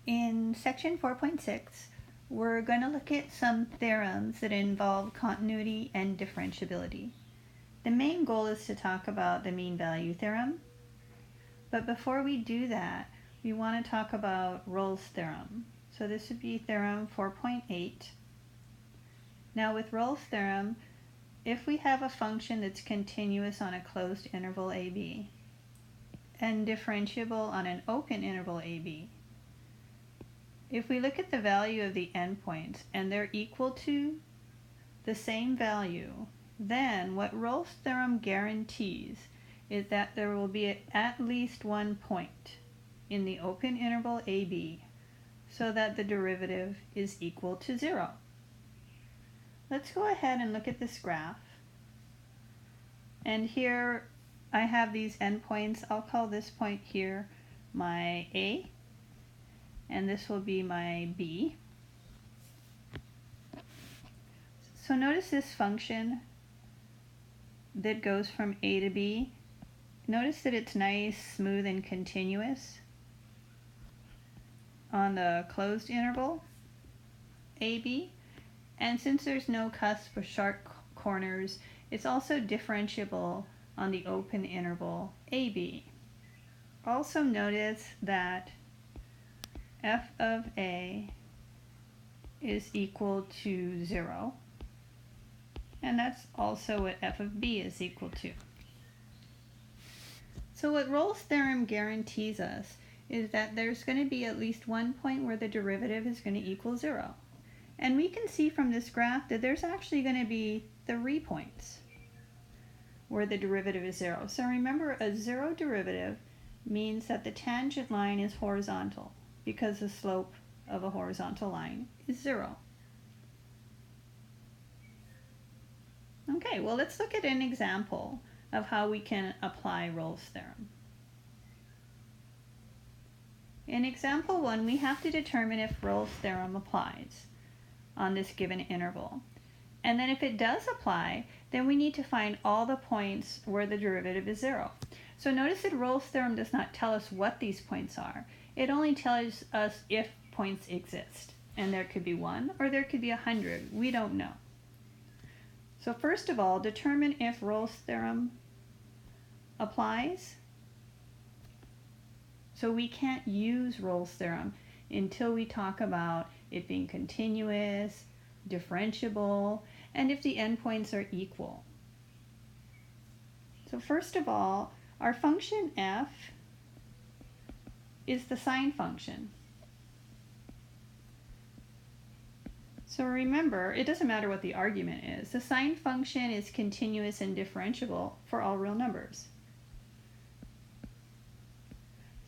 In section 4.6, we're going to look at some theorems that involve continuity and differentiability. The main goal is to talk about the mean value theorem, but before we do that, we want to talk about Rolle's theorem. So this would be theorem 4.8. Now with Rolle's theorem, if we have a function that's continuous on a closed interval AB and differentiable on an open interval AB, if we look at the value of the endpoints and they're equal to the same value, then what Rolle's theorem guarantees is that there will be at least one point in the open interval AB so that the derivative is equal to 0. Let's go ahead and look at this graph. And here I have these endpoints. I'll call this point here my A, and this will be my B. So notice this function that goes from A to B. Notice that it's nice, smooth, and continuous on the closed interval AB. And since there's no cusp or sharp corners, it's also differentiable on the open interval AB. Also notice that f of A is equal to 0, and that's also what f of B is equal to. So what Rolle's theorem guarantees us is that there's going to be at least one point where the derivative is going to equal 0. And we can see from this graph that there's actually going to be 3 points where the derivative is 0. So remember, a 0 derivative means that the tangent line is horizontal because the slope of a horizontal line is 0. Okay, well, let's look at an example of how we can apply Rolle's theorem. In example 1, we have to determine if Rolle's theorem applies on this given interval. And then if it does apply, then we need to find all the points where the derivative is 0. So notice that Rolle's theorem does not tell us what these points are. It only tells us if points exist. And there could be 1 or there could be 100. We don't know. So first of all, determine if Rolle's theorem applies. So we can't use Rolle's theorem until we talk about it being continuous, differentiable, and if the endpoints are equal. So first of all, our function f is the sine function. So remember, it doesn't matter what the argument is. The sine function is continuous and differentiable for all real numbers.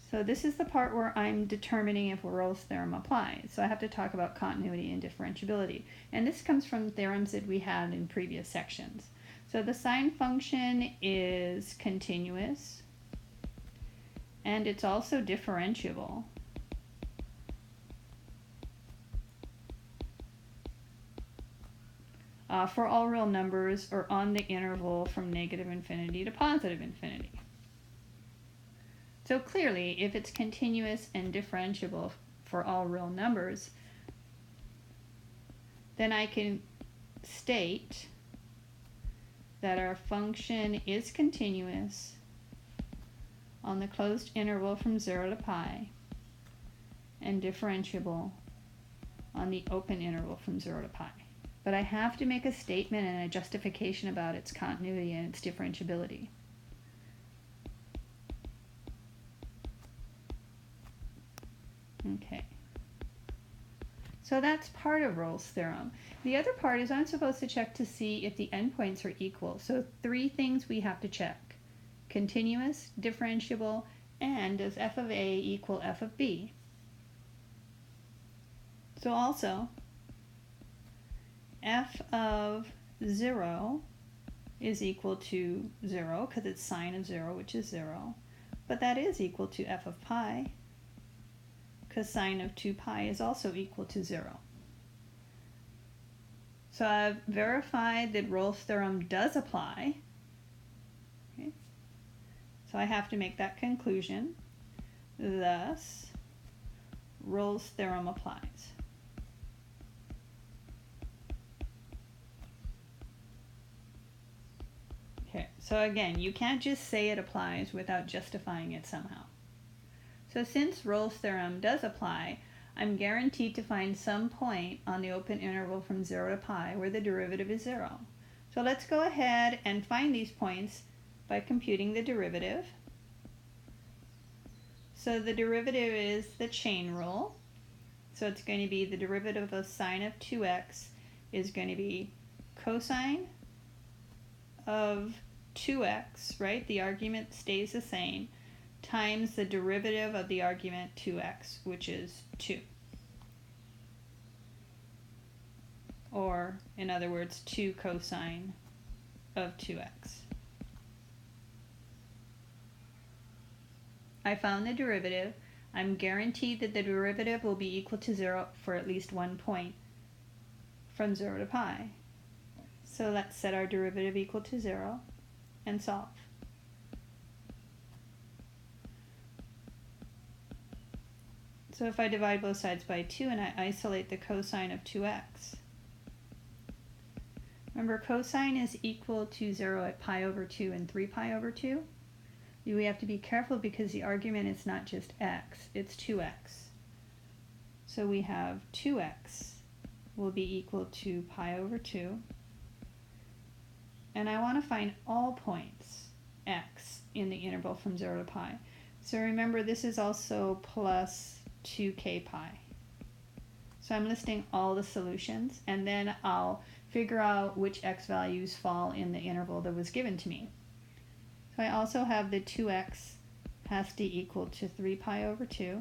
So this is the part where I'm determining if Rolle's theorem applies. So I have to talk about continuity and differentiability. And this comes from theorems that we had in previous sections. So the sine function is continuous, and it's also differentiable. For all real numbers or on the interval from negative infinity to positive infinity. So clearly, if it's continuous and differentiable for all real numbers, then I can state that our function is continuous on the closed interval from 0 to pi and differentiable on the open interval from 0 to pi. But I have to make a statement and a justification about its continuity and its differentiability. Okay. So that's part of Rolle's theorem. The other part is I'm supposed to check to see if the endpoints are equal. So 3 things we have to check: continuous, differentiable, and does f of A equal f of B? So also, f of 0 is equal to 0 because it's sine of 0, which is 0. But that is equal to f of pi because sine of 2 pi is also equal to 0. So I've verified that Rolle's theorem does apply. Okay. So I have to make that conclusion. Thus, Rolle's theorem applies. Okay, so again, you can't just say it applies without justifying it somehow. So since Rolle's theorem does apply, I'm guaranteed to find some point on the open interval from 0 to pi where the derivative is 0. So let's go ahead and find these points by computing the derivative. So the derivative is the chain rule. So it's going to be the derivative of sine of 2x is going to be cosine of 2x, right? The argument stays the same, times the derivative of the argument 2x, which is 2. Or, in other words, 2 cosine of 2x. I found the derivative. I'm guaranteed that the derivative will be equal to 0 for at least one point from 0 to pi. So let's set our derivative equal to 0 and solve. So if I divide both sides by 2 and I isolate the cosine of 2x, remember cosine is equal to 0 at pi over 2 and 3 pi over 2. We have to be careful because the argument is not just x, it's 2x. So we have 2x will be equal to pi over 2. And I want to find all points x in the interval from 0 to pi. So remember, this is also plus 2k pi. So I'm listing all the solutions, and then I'll figure out which x values fall in the interval that was given to me. So I also have the 2x has to equal to 3 pi over 2,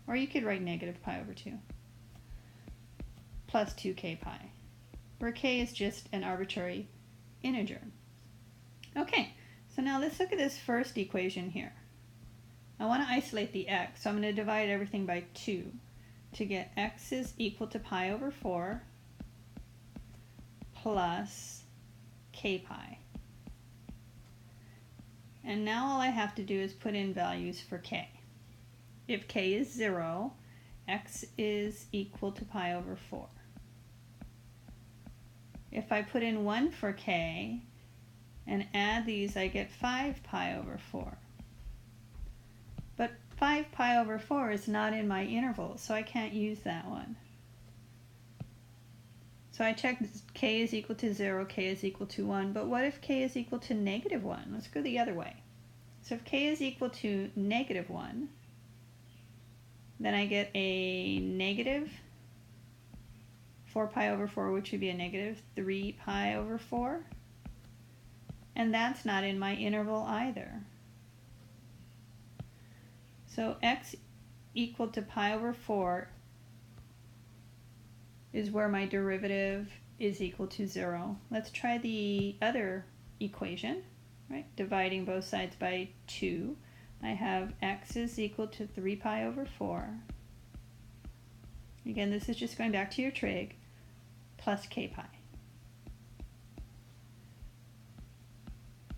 or you could write negative pi over 2, plus 2k pi, where k is just an arbitrary integer. Okay, so now let's look at this first equation here. I want to isolate the x, so I'm going to divide everything by 2 to get x is equal to pi over 4 plus k pi. And now all I have to do is put in values for k. If k is 0, x is equal to pi over 4. If I put in 1 for k and add these, I get 5 pi over 4. But 5 pi over 4 is not in my interval, so I can't use that one. So I checked k is equal to 0, k is equal to 1, but what if k is equal to negative 1? Let's go the other way. So if k is equal to negative 1, then I get a negative 4 pi over 4, which would be a negative 3 pi over 4. And that's not in my interval either. So x equal to pi over 4 is where my derivative is equal to 0. Let's try the other equation, right? Dividing both sides by 2. I have x is equal to 3 pi over 4. Again, this is just going back to your trig, plus k pi.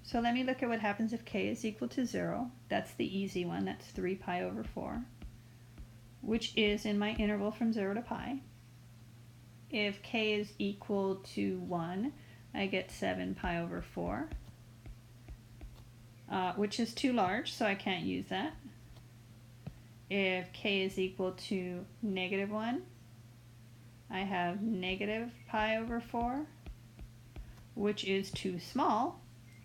So let me look at what happens if k is equal to 0. That's the easy one. That's 3 pi over 4, which is in my interval from 0 to pi. If k is equal to 1, I get 7 pi over 4, which is too large, so I can't use that. If k is equal to negative 1, I have negative pi over 4, which is too small.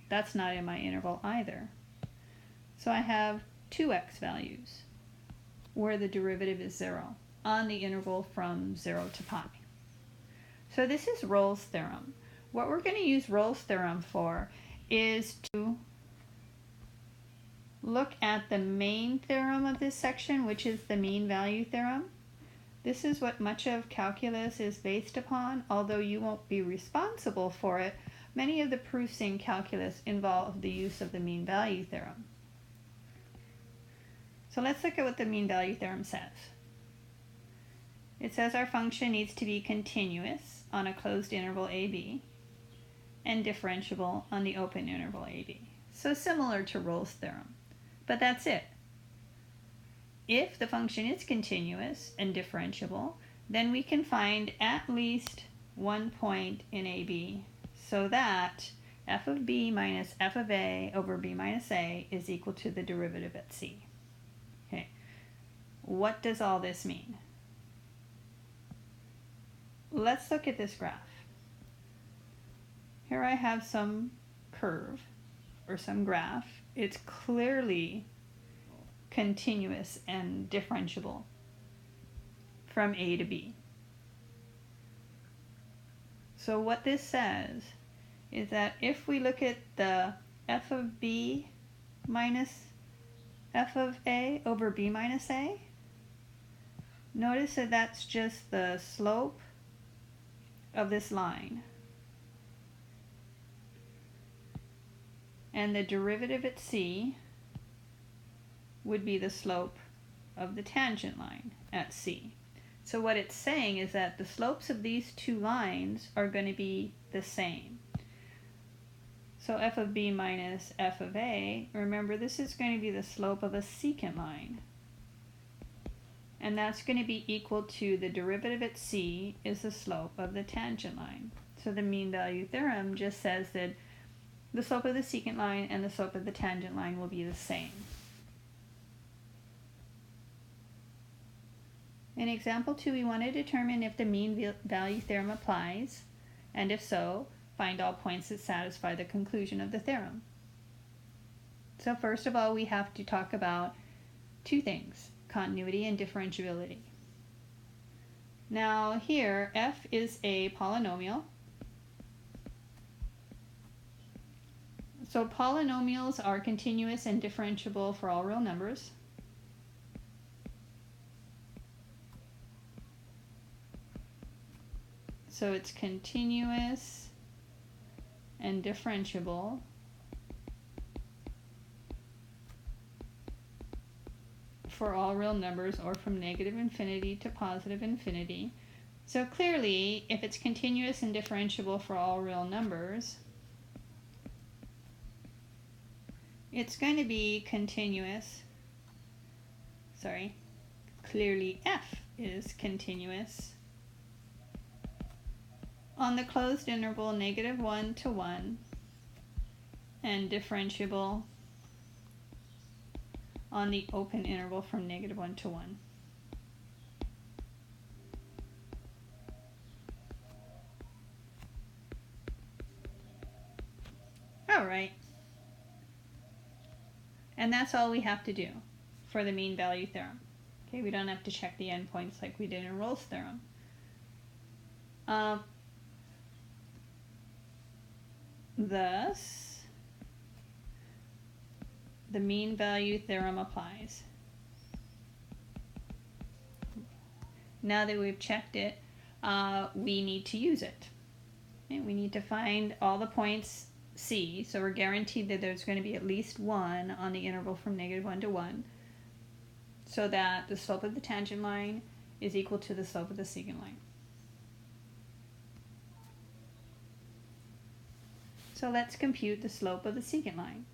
That's not in my interval either. So I have 2x values where the derivative is 0 on the interval from 0 to pi. So this is Rolle's theorem. What we're going to use Rolle's theorem for is to look at the main theorem of this section, which is the mean value theorem. This is what much of calculus is based upon, although you won't be responsible for it. Many of the proofs in calculus involve the use of the mean value theorem. So let's look at what the mean value theorem says. It says our function needs to be continuous on a closed interval AB and differentiable on the open interval AB. So similar to Rolle's theorem, but that's it. If the function is continuous and differentiable, then we can find at least one point in AB so that f of b minus f of a over b minus a is equal to the derivative at c. Okay, what does all this mean? Let's look at this graph. Here I have some curve or some graph. It's clearly continuous and differentiable from A to B. So what this says is that if we look at the f of b minus f of a over b minus a, notice that that's just the slope of this line. And the derivative at c would be the slope of the tangent line at c. So what it's saying is that the slopes of these two lines are going to be the same. So f of b minus f of a, remember this is going to be the slope of a secant line. And that's going to be equal to the derivative at c is the slope of the tangent line. So the mean value theorem just says that the slope of the secant line and the slope of the tangent line will be the same. In example 2, we want to determine if the mean value theorem applies, and if so, find all points that satisfy the conclusion of the theorem. So first of all, we have to talk about two things, continuity and differentiability. Now here, f is a polynomial. So polynomials are continuous and differentiable for all real numbers. So it's continuous and differentiable for all real numbers, or from negative infinity to positive infinity. So clearly, if it's continuous and differentiable for all real numbers, it's going to be continuous. Clearly f is continuous on the closed interval -1 to 1 and differentiable on the open interval from -1 to 1. All right. And that's all we have to do for the mean value theorem. Okay, we don't have to check the endpoints like we did in Rolle's theorem. Thus, the mean value theorem applies. Now that we've checked it, we need to use it. Okay, we need to find all the points C, so we're guaranteed that there's going to be at least one on the interval from -1 to 1, so that the slope of the tangent line is equal to the slope of the secant line. So let's compute the slope of the secant line.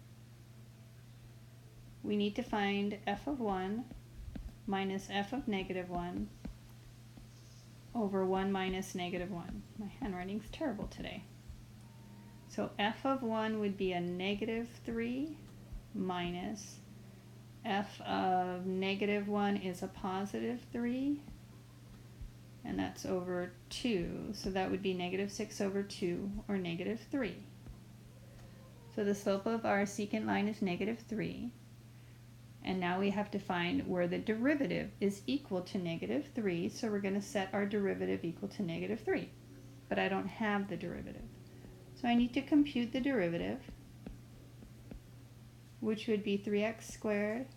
We need to find f of 1 minus f of -1 over 1 minus -1. My handwriting's terrible today. So f of 1 would be a -3 minus f of -1 is a +3, and that's over 2. So that would be -6 over 2, or -3. So the slope of our secant line is -3. And now we have to find where the derivative is equal to -3. So we're going to set our derivative equal to -3. But I don't have the derivative. So I need to compute the derivative, which would be 3x squared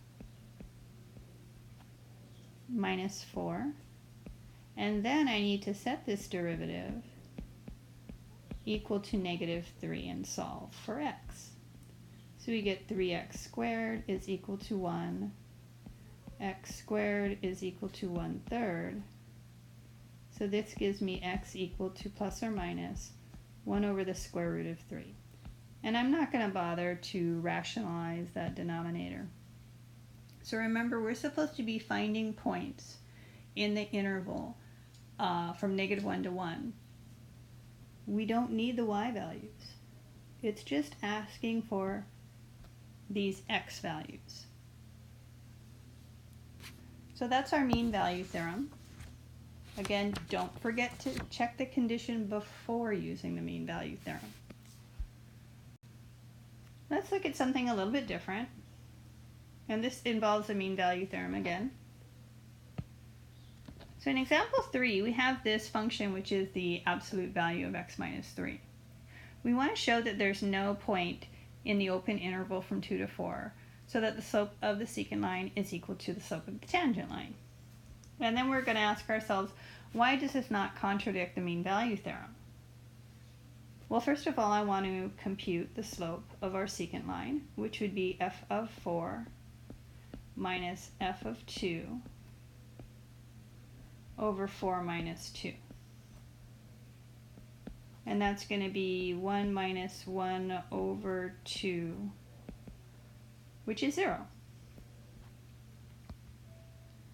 minus 4. And then I need to set this derivative equal to -3 and solve for x. So we get 3x squared is equal to 1. X squared is equal to 1/3. So this gives me x equal to plus or minus 1 over the square root of 3. And I'm not going to bother to rationalize that denominator. So remember, we're supposed to be finding points in the interval from -1 to 1. We don't need the y values. It's just asking for these x values. So that's our mean value theorem. Again, don't forget to check the condition before using the mean value theorem. Let's look at something a little bit different. And this involves the mean value theorem again. So in example 3, we have this function which is the absolute value of x minus 3. We want to show that there's no point in the open interval from 2 to 4, so that the slope of the secant line is equal to the slope of the tangent line. And then we're going to ask ourselves, why does this not contradict the mean value theorem? Well, first of all, I want to compute the slope of our secant line, which would be f of 4 minus f of 2 over 4 minus 2. And that's going to be 1 minus 1 over 2, which is 0.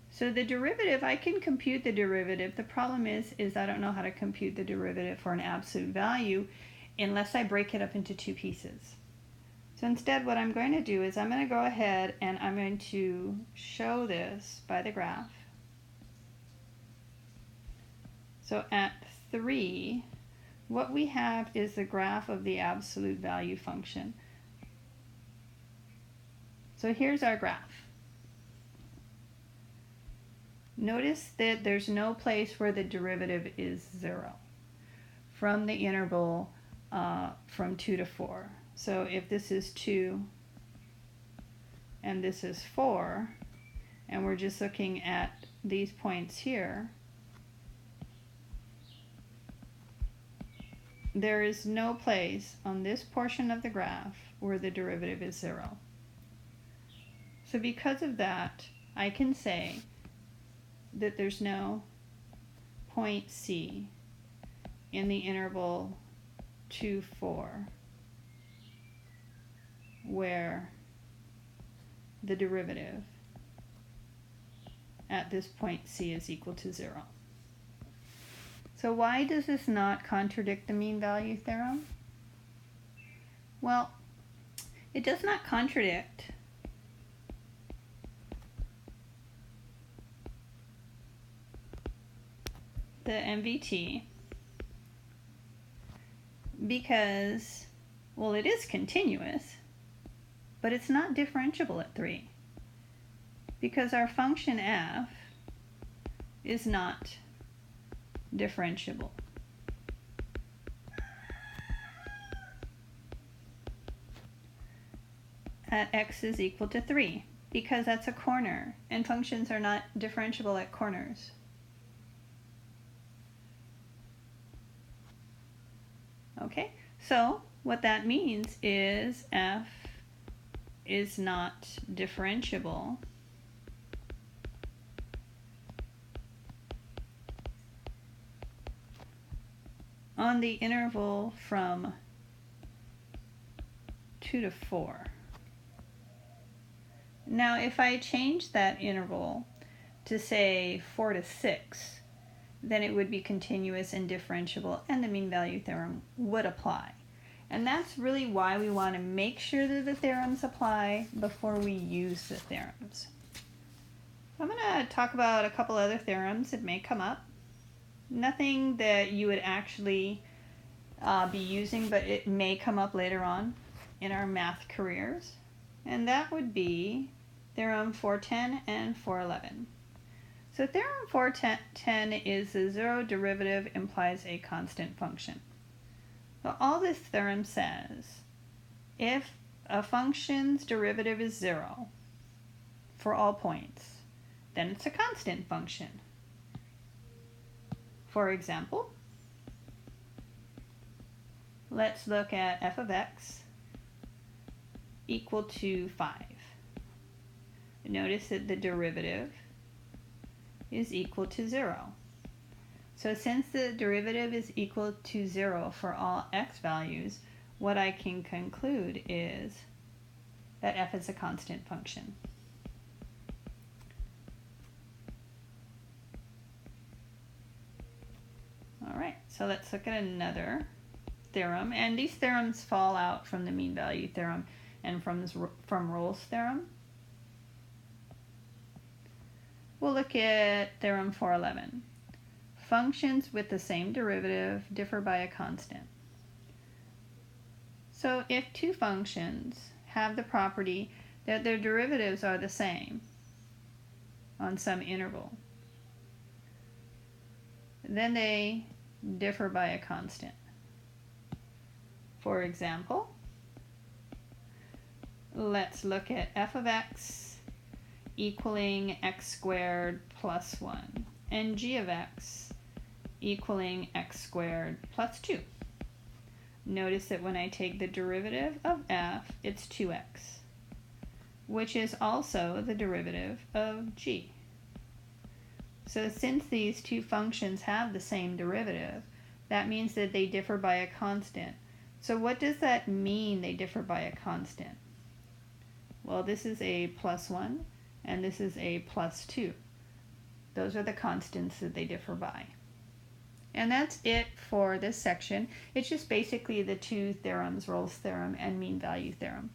So the derivative, I can compute the derivative. The problem is I don't know how to compute the derivative for an absolute value unless I break it up into two pieces. So instead, what I'm going to do is I'm going to go ahead and I'm going to show this by the graph. So at 3, what we have is the graph of the absolute value function. So here's our graph. Notice that there's no place where the derivative is 0 from the interval from 2 to 4. So if this is 2 and this is 4, and we're just looking at these points here, there is no place on this portion of the graph where the derivative is 0. So because of that, I can say that there's no point C in the interval 2, 4 where the derivative at this point C is equal to 0. So why does this not contradict the mean value theorem? Well, it does not contradict the MVT because, well, it is continuous, but it's not differentiable at 3 because our function f is not differentiable. At x is equal to 3 because that's a corner and functions are not differentiable at corners. Okay, so what that means is f is not differentiable on the interval from 2 to 4. Now, if I change that interval to say 4 to 6, then it would be continuous and differentiable, and the mean value theorem would apply. And that's really why we want to make sure that the theorems apply before we use the theorems. I'm going to talk about a couple other theorems that may come up. Nothing that you would actually be using, but it may come up later on in our math careers. And that would be Theorem 410 and 411. So Theorem 410 is the zero derivative implies a constant function. So all this theorem says, if a function's derivative is 0 for all points, then it's a constant function. For example, let's look at f of x equal to 5. Notice that the derivative is equal to 0. So since the derivative is equal to 0 for all x values, what I can conclude is that f is a constant function. So let's look at another theorem, and these theorems fall out from the mean value theorem and from Rolle's theorem. We'll look at theorem 411. Functions with the same derivative differ by a constant. So if two functions have the property that their derivatives are the same on some interval, then they differ by a constant. For example, let's look at f of x equaling x squared plus 1 and g of x equaling x squared plus 2. Notice that when I take the derivative of f, it's 2x, which is also the derivative of g. So since these two functions have the same derivative, that means that they differ by a constant. So what does that mean, they differ by a constant? Well, this is a plus 1 and this is a plus 2. Those are the constants that they differ by. And that's it for this section. It's just basically the two theorems, Rolle's theorem and mean value theorem.